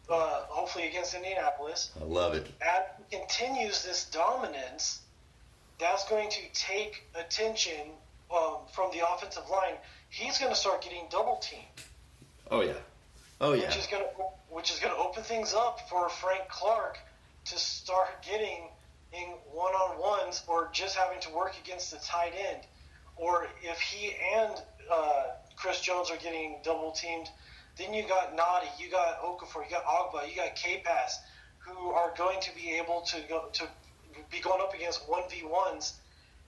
Hopefully against Indianapolis. I love it. As he continues this dominance, that's going to take attention from the offensive line. He's going to start getting double teamed. Oh yeah. Which is going to open things up for Frank Clark to start getting in one-on-ones, or just having to work against the tight end. Or if he and Chris Jones are getting double teamed, then you got Nadi, you got Okafor, you got Ogba, you got K-Pass, who are going to be able to be going up against 1v1s,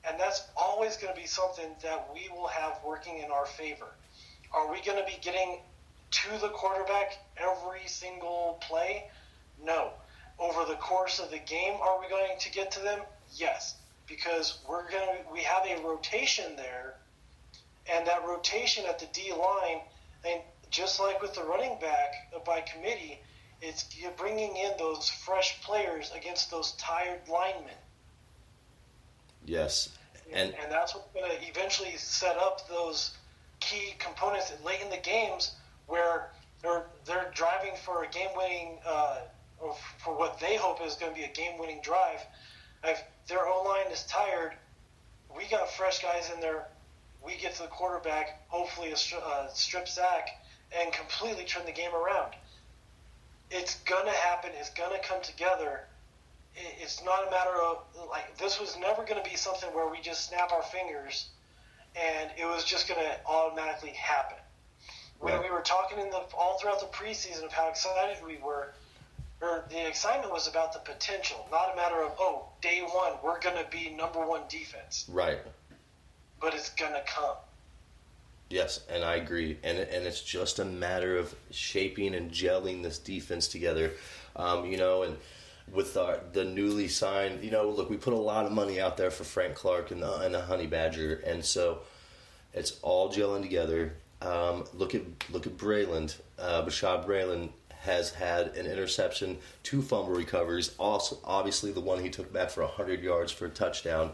and that's always going to be something that we will have working in our favor. Are we going to be getting to the quarterback every single play? No. Over the course of the game, are we going to get to them? Yes, because we have a rotation there, and that rotation at the D line, and just like with the running back by committee, you're bringing in those fresh players against those tired linemen. Yes. And that's what's going to eventually set up those key components late in the games where they're driving for a game-winning, or for what they hope is going to be a game-winning drive. If their O-line is tired, we got fresh guys in there. We get to the quarterback, hopefully a strip sack, and completely turn the game around. It's going to happen. It's going to come together. It's not a matter of, like, this was never going to be something where we just snap our fingers and it was just going to automatically happen. When we were talking all throughout the preseason of how excited we were, the excitement was about the potential, not a matter of, day one, we're going to be number 1 defense. Right. but it's going to come. Yes, and I agree. And it's just a matter of shaping and gelling this defense together. And with the newly signed, look, we put a lot of money out there for Frank Clark and the Honey Badger, and so it's all gelling together. Look at Braylon. Bashad Braylon has had an interception, 2 fumble recoveries, also obviously the one he took back for 100 yards for a touchdown.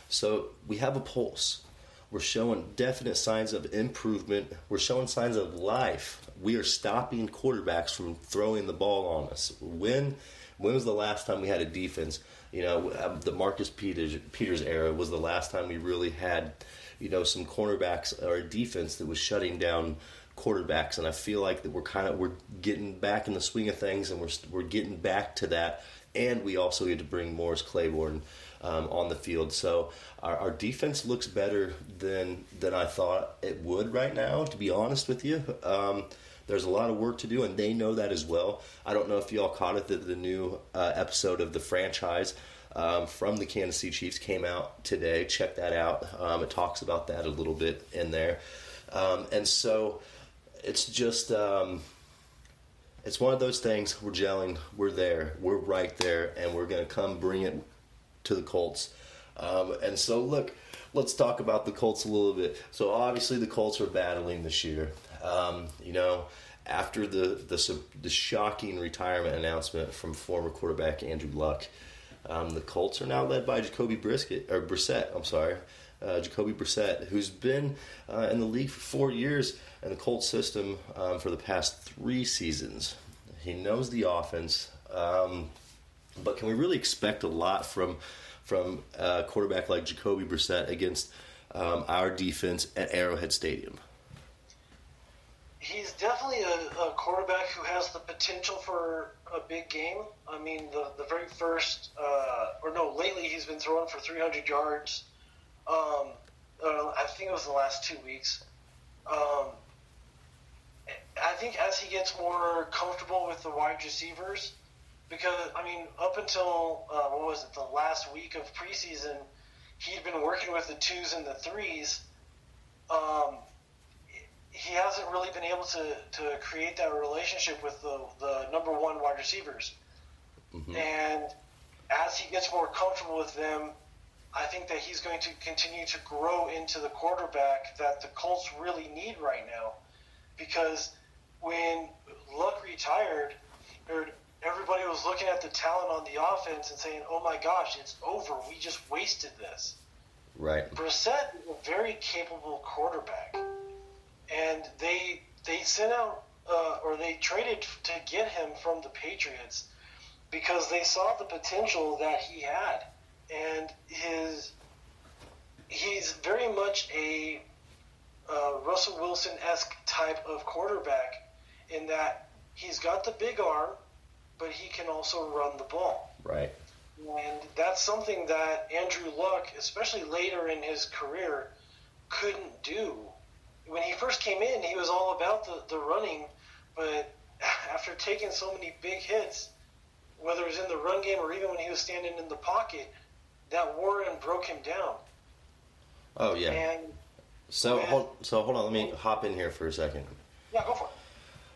So we have a pulse. We're showing definite signs of improvement. We're showing signs of life. We are stopping quarterbacks from throwing the ball on us. When was the last time we had a defense? The Marcus Peters era was the last time we really had, some cornerbacks or a defense that was shutting down quarterbacks. And I feel like that we're getting back in the swing of things, and we're getting back to that. And we also get to bring Morris Claiborne on the field. So our defense looks better than I thought it would right now, to be honest with you. There's a lot of work to do, and they know that as well. I don't know if you all caught it, that the new episode of The Franchise from the Kansas City Chiefs came out today. Check that out. It talks about that a little bit in there. And so it's just... it's one of those things. We're gelling. We're there. We're right there, and we're going to come bring it to the Colts. And so, look, let's talk about the Colts a little bit. So, obviously, the Colts are battling this year. After the shocking retirement announcement from former quarterback Andrew Luck, the Colts are now led by Jacoby Brissett. Jacoby Brissett, who's been in the league for 4 years in the Colts system for the past 3 seasons. He knows the offense, but can we really expect a lot from a quarterback like Jacoby Brissett against our defense at Arrowhead Stadium? He's definitely a quarterback who has the potential for a big game. I mean, the very first, lately he's been throwing for 300 yards. I think it was the last 2 weeks. I think as he gets more comfortable with the wide receivers, because, up until, the last week of preseason, he'd been working with the 2s and the 3s. He hasn't really been able to create that relationship with the number 1 wide receivers. Mm-hmm. And as he gets more comfortable with them, I think that he's going to continue to grow into the quarterback that the Colts really need right now. Because when Luck retired, everybody was looking at the talent on the offense and saying, oh my gosh, it's over. We just wasted this. Right. Brissett is a very capable quarterback. And they sent out, they traded to get him from the Patriots because they saw the potential that he had. And he's very much a Russell Wilson-esque type of quarterback in that he's got the big arm, but he can also run the ball. Right. And that's something that Andrew Luck, especially later in his career, couldn't do. When he first came in, he was all about the running, but after taking so many big hits, whether it was in the run game or even when he was standing in the pocket, that wore and broke him down. Oh, yeah. And hold on. Let me hop in here for a second. Yeah, go for it.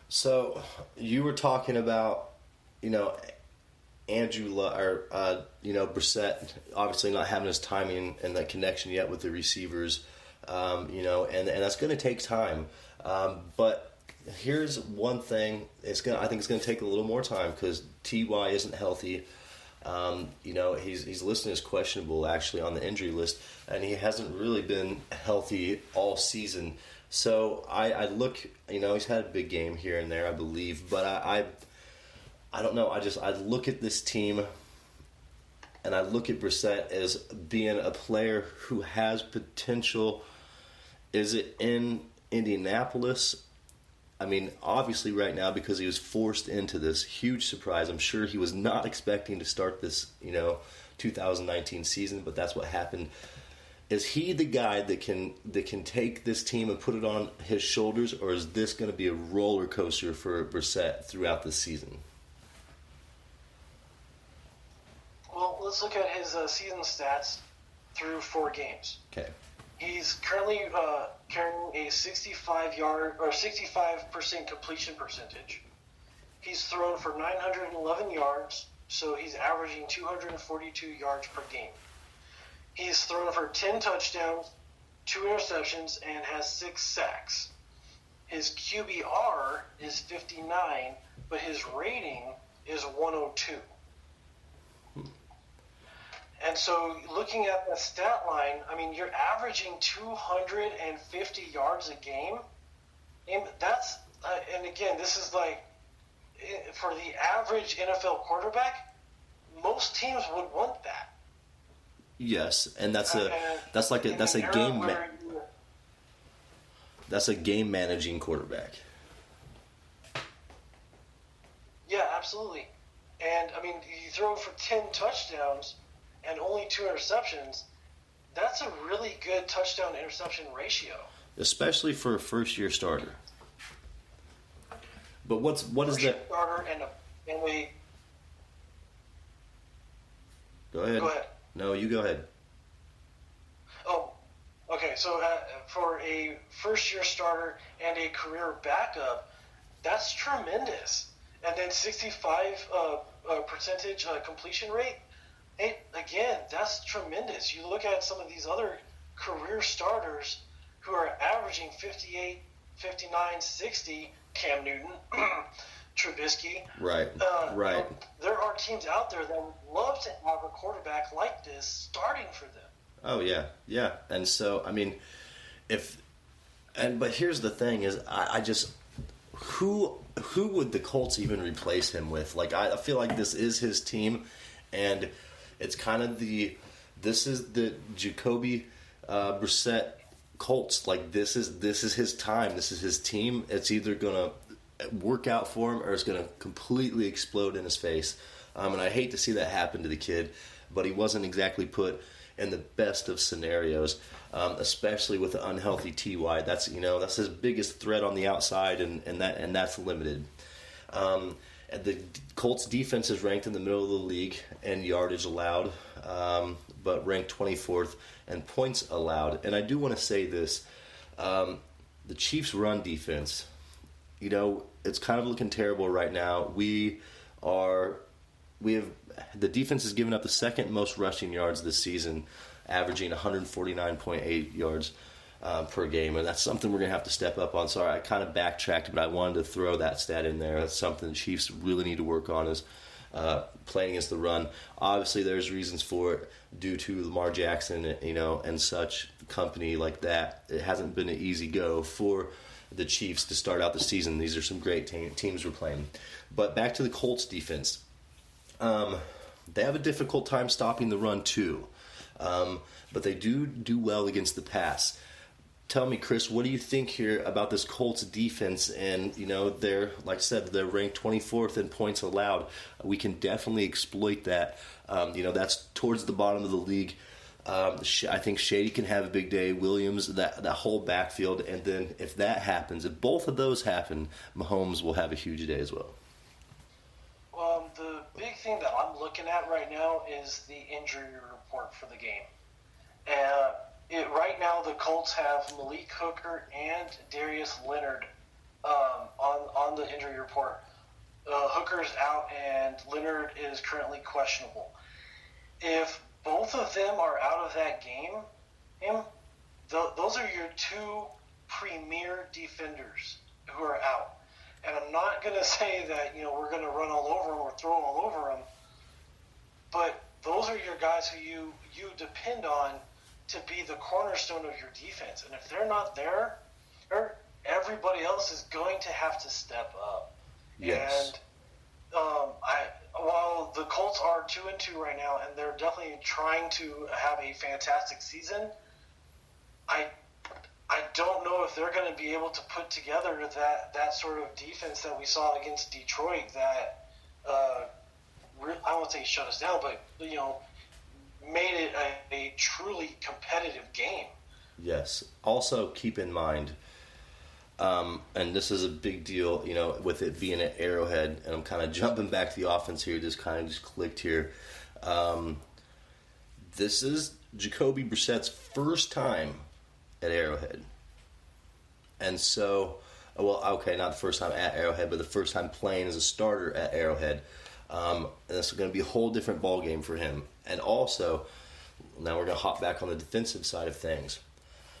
So you were talking about, Andrew Brissett obviously not having his timing and that connection yet with the receivers, and that's going to take time. But here's one thing: I think it's going to take a little more time because Ty isn't healthy. He's listed as questionable actually on the injury list, and he hasn't really been healthy all season. So I look, he's had a big game here and there, I believe, but I don't know. I look at this team, and I look at Brissett as being a player who has potential. Is it in Indianapolis? Obviously right now because he was forced into this huge surprise. I'm sure he was not expecting to start this, 2019 season, but that's what happened. Is he the guy that can take this team and put it on his shoulders, or is this going to be a roller coaster for Brissett throughout the season? Well, let's look at his season stats through 4 games. Okay. He's currently carrying a 65% completion percentage. He's thrown for 911 yards, so he's averaging 242 yards per game. He's thrown for 10 touchdowns, 2 interceptions, and has 6 sacks. His QBR is 59, but his rating is 102. And so looking at the stat line, I mean, you're averaging 250 yards a game. And that's, and again, this is like, for the average NFL quarterback, most teams would want that. Yes, and that's a game managing quarterback. Yeah, absolutely. And I mean, you throw for 10 touchdowns and only 2 interceptions. That's a really good touchdown interception ratio, especially for a first-year starter. But what is that? Starter and a Go ahead. No, you go ahead. Oh, okay. So for a first-year starter and a career backup, that's tremendous. And then 65 percentage completion rate. Hey, again, that's tremendous. You look at some of these other career starters who are averaging 58, 59, 60. Cam Newton, Trubisky. Right. You know, there are teams out there that would love to have a quarterback like this starting for them. Oh yeah. And so I mean, but here's the thing: is I just who would the Colts even replace him with? Like I feel like this is his team, and it's kind of this is the Jacoby Brissett Colts. Like this is his time. This is his team. It's either gonna work out for him or it's gonna completely explode in his face. And I hate to see that happen to the kid, but he wasn't exactly put in the best of scenarios, especially with the unhealthy TY. That's his biggest threat on the outside, and that's limited. The Colts defense is ranked in the middle of the league in yardage allowed, but ranked 24th in points allowed. And I do want to say this, the Chiefs' run defense, it's kind of looking terrible right now. The defense has given up the second most rushing yards this season, averaging 149.8 yards per game, and that's something we're going to have to step up on. Sorry, I kind of backtracked, but I wanted to throw that stat in there. That's something the Chiefs really need to work on, is playing against the run. Obviously, there's reasons for it due to Lamar Jackson, and such company like that. It hasn't been an easy go for the Chiefs to start out the season. These are some great teams we're playing. But back to the Colts defense. They have a difficult time stopping the run too, but they do well against the pass. Tell me, Chris, what do you think here about this Colts defense? And they're, like I said, they're ranked 24th in points allowed. We can definitely exploit that. That's towards the bottom of the league. I think Shady can have a big day. Williams, that whole backfield, and then if that happens, if both of those happen, Mahomes will have a huge day as well. The big thing that I'm looking at right now is the injury report for the game. Right now, the Colts have Malik Hooker and Darius Leonard on the injury report. Hooker's out and Leonard is currently questionable. If both of them are out of that game, those are your 2 premier defenders who are out. And I'm not going to say that, we're going to run all over them or throw all over them, but those are your guys who you depend on to be the cornerstone of your defense. And if they're not there, everybody else is going to have to step up. Yes. And while the Colts are 2-2 right now, and they're definitely trying to have a fantastic season, I don't know if they're going to be able to put together that sort of defense that we saw against Detroit that, I won't say shut us down, but, made it a truly competitive game. Yes. Also, keep in mind, and this is a big deal, with it being at Arrowhead, and I'm kind of jumping back to the offense here, just clicked here. This is Jacoby Brissett's first time at Arrowhead. And so, well, okay, not the first time at Arrowhead, but the first time playing as a starter at Arrowhead. And this is going to be a whole different ball game for him. And also, now we're going to hop back on the defensive side of things.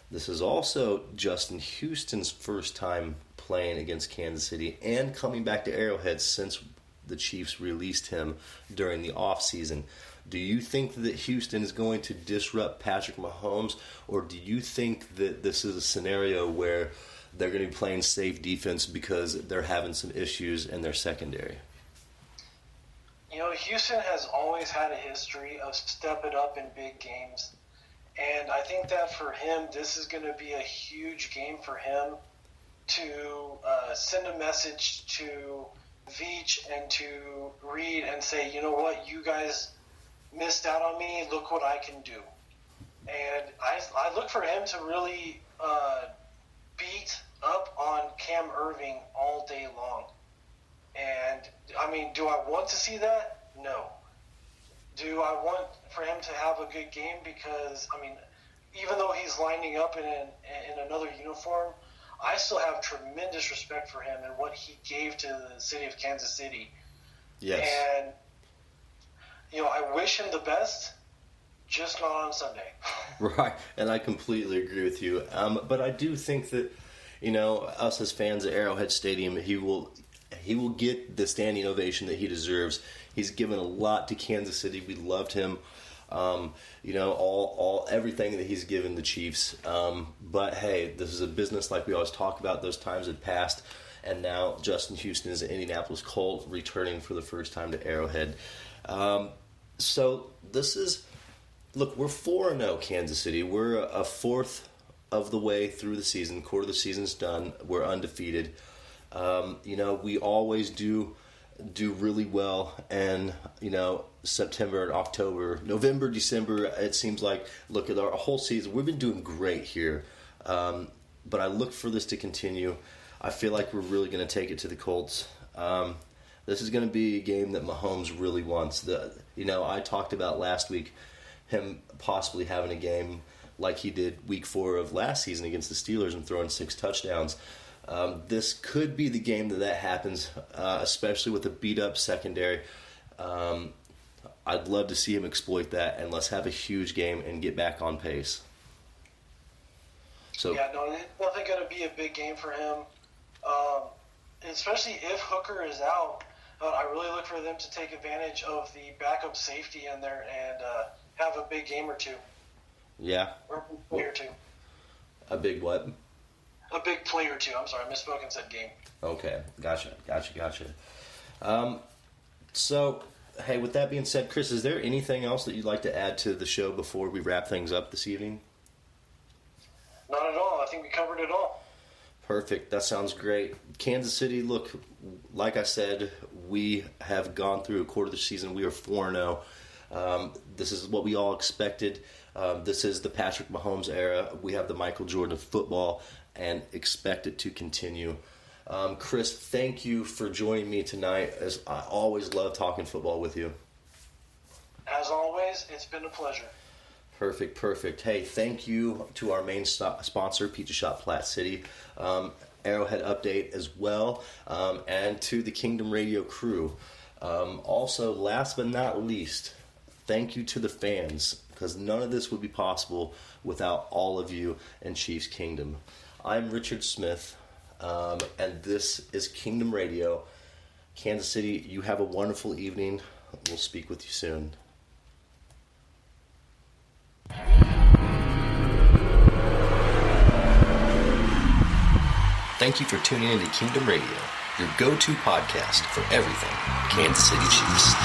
This is also Justin Houston's first time playing against Kansas City and coming back to Arrowhead since the Chiefs released him during the offseason. Do you think that Houston is going to disrupt Patrick Mahomes, or do you think that this is a scenario where they're going to be playing safe defense because they're having some issues in their secondary? You know, Houston has always had a history of stepping up in big games. And I think that for him, this is going to be a huge game for him to send a message to Veach and to Reed and say, you know what, you guys missed out on me. Look what I can do. And I look for him to really beat up on Cam Irving all day long. And, I mean, do I want to see that? No. Do I want for him to have a good game? Because, I mean, even though he's lining up in another uniform, I still have tremendous respect for him and what he gave to the city of Kansas City. Yes. And, you know, I wish him the best, just not on Sunday. Right, and I completely agree with you. But I do think that, you know, us as fans at Arrowhead Stadium, he will get the standing ovation that he deserves. He's given a lot to Kansas City. We loved him. You know, all everything that he's given the Chiefs. But hey, this is a business like we always talk about. Those times had passed, and now Justin Houston is an Indianapolis Colt returning for the first time to Arrowhead. So this is, look, we're 4-0 Kansas City. We're a fourth of the way through the season. Quarter of the season's done. We're undefeated. You know, we always do really well, and you know, September and October, November, December, it seems like, look at our whole season, we've been doing great here, but I look for this to continue. I feel like we're really going to take it to the Colts. This is going to be a game that Mahomes really wants. You know, I talked about last week him possibly having a game like he did week 4 of last season against the Steelers and throwing 6 touchdowns. This could be the game that happens, especially with a beat-up secondary. I'd love to see him exploit that, and let's have a huge game and get back on pace. So, yeah, no, it's definitely going to be a big game for him, especially if Hooker is out. I really look for them to take advantage of the backup safety in there and have a big game or two. Yeah. Or a big play or two. A big what? A big play or two. I'm sorry, I misspoke and said game. Okay, gotcha. So, hey, with that being said, Chris, is there anything else that you'd like to add to the show before we wrap things up this evening? Not at all. I think we covered it all. Perfect. That sounds great. Kansas City, look, like I said, we have gone through a quarter of the season. We are 4-0. This is what we all expected. This is the Patrick Mahomes era. We have the Michael Jordan of football and expect it to continue. Chris, thank you for joining me tonight. As I always love talking football with you. As always, it's been a pleasure. Perfect. Hey, thank you to our main sponsor, Pizza Shop Platte City, Arrowhead Update as well, and to the Kingdom Radio crew. Also, last but not least, thank you to the fans, because none of this would be possible without all of you in Chiefs Kingdom. I'm Richard Smith, and this is Kingdom Radio. Kansas City, you have a wonderful evening. We'll speak with you soon. Thank you for tuning into Kingdom Radio, your go-to podcast for everything Kansas City Chiefs.